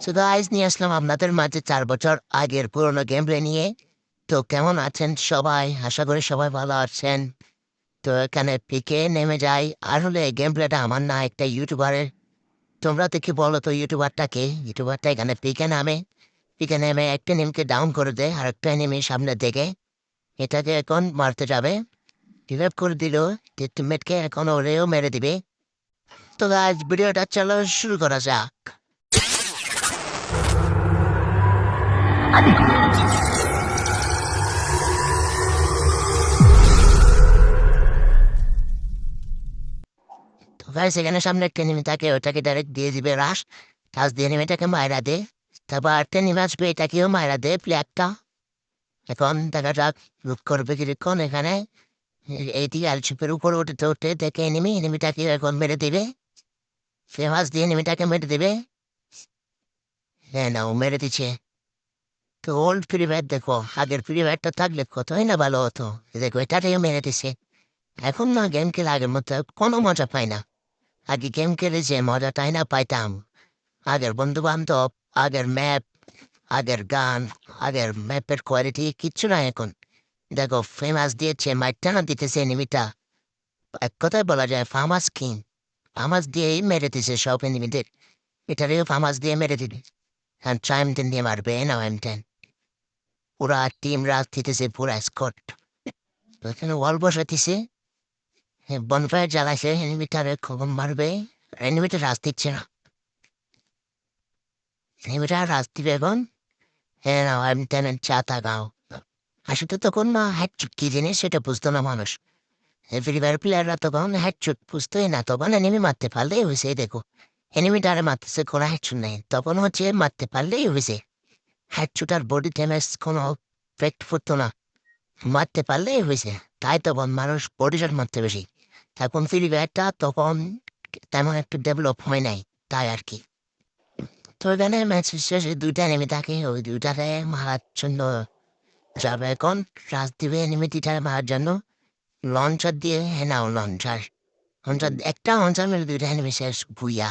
So guys নিয়ে আসলাম আপনাদের মাঝে ৪ বছর আগের পুরোনো গেম প্লে নিয়ে। তো কেমন আছেন সবাই? আশা করি সবাই ভালো আছেন। তো এখানে পিকে নেমে যাই। আর হলে এই গেম প্লেটা আমার না একটা ইউটিউবারের। তোমরা দেখি বলো তো ইউটিউবারটাকে। ইউটিউবারটা এখানে পিকে নামে। পিকে নেমে একটা এনিমিকে ডাউন করে দেয় আর একটা এনিমি সামনে দেখে এটাকে এখন মারতে যাবে। রিভাইভ করে দিল। টিমমেটকে এখন ওরেও মেরে দিবে। তো গাইস ভিডিওটা চলো শুরু করা যাক। তো গাইস এখানে সামনে একটা এনিমি থাকে, ওটাকে ডাইরেক্ট দিয়ে দিবে রাশ। টাচ দিয়ে এনিমিটাকে মাইরা দে। তারপর আরেকটা এনিমি আসবে, এটাকেও মাইরা দে প্লেয়ারটা। এখন দেখা যাক লুট করবে কিরকম এখানে। এইটি আলচিপের উপরে উঠতে উঠতে দেখে এনিমিটাকে এখন মেরে দিবে। ফেমাস দিয়ে এনিমিটাকে মেরে দিবে। হ্যাঁ না ও মেরে দিচ্ছে। তো ওল্ড ফ্রি ফায়ার দেখো, আগের ফ্রি ফায়ারটা থাকলে কতই না ভালো হতো। দেখো এটাকেও মেরে দিছে। এখন না গেম খেলে আগের মতো কোনো মজা পাই না। আগে গেম খেলে যে মজাটাই না পাইতাম। আগের বন্ধু-বান্ধব, আগের ম্যাপ, আগের গান, আগের ম্যাপের কোয়ালিটি কিচ্ছু নাই এখন। দেখো ফেমাস দিয়েছে, মাইরটা না দিতেছে এনিমিটা। এক কথায় বলা যায় ফামাস কিং। ফামাস দিয়েই মেরে দিছে সব এনিমিদের। এটারেও ফামাস দিয়ে মেরে দিবে। হ্যাঁ টাইম 10 দিয়ে মারবে না M10। পুরা টিম রাজ দিতেছে পুরা স্কট। এখানে ওয়াল বসাইতেছে। বনফায়ার জ্বালাইছে এনিমিটারে কখন মারবে। এনিমিটা রাজ দিচ্ছে না। এনিমিটা রাজ দিবে এখন। হ্যাঁ না M10 এর চাতা গাও। আসলে তখন না হ্যাটচুট কি জিনিস সেটা বুঝতো না মানুষ। ফ্রি ফায়ার প্লেয়াররা তখন হ্যাটচুট বুঝতোই না, তখন এনিমি মারতে পারলেই হয়েছে। দেখো এনিমিটারে মারতেছে কোনো হ্যাটচুট নেই, তখন হচ্ছে মারতে পারলেই হয়েছে। হ্যাটচুট আর বডি ড্যামেজ কোনো ফেক্ট পড়তো না, মারতে পারলেই হয়েছে। তাই তখন মানুষ বডি শট মারতে বেশি। এখন ফ্রি ফায়ারটা তখন তেমন একটু ডেভেলপ হয় নাই, তাই আর কি। তো এখানে ম্যাচ শেষে দুইটা এনিমি থাকে, ওই দুইটারে মারার জন্য যাবে এখন। রাজ দিবে এনিমিটিটারে মারার জন্য লঞ্চার দিয়ে। হ্যাঁ নাও লঞ্চার। লঞ্চার একটা লঞ্চার মেরে দুইটা এনিমি শেষ ভুইয়া।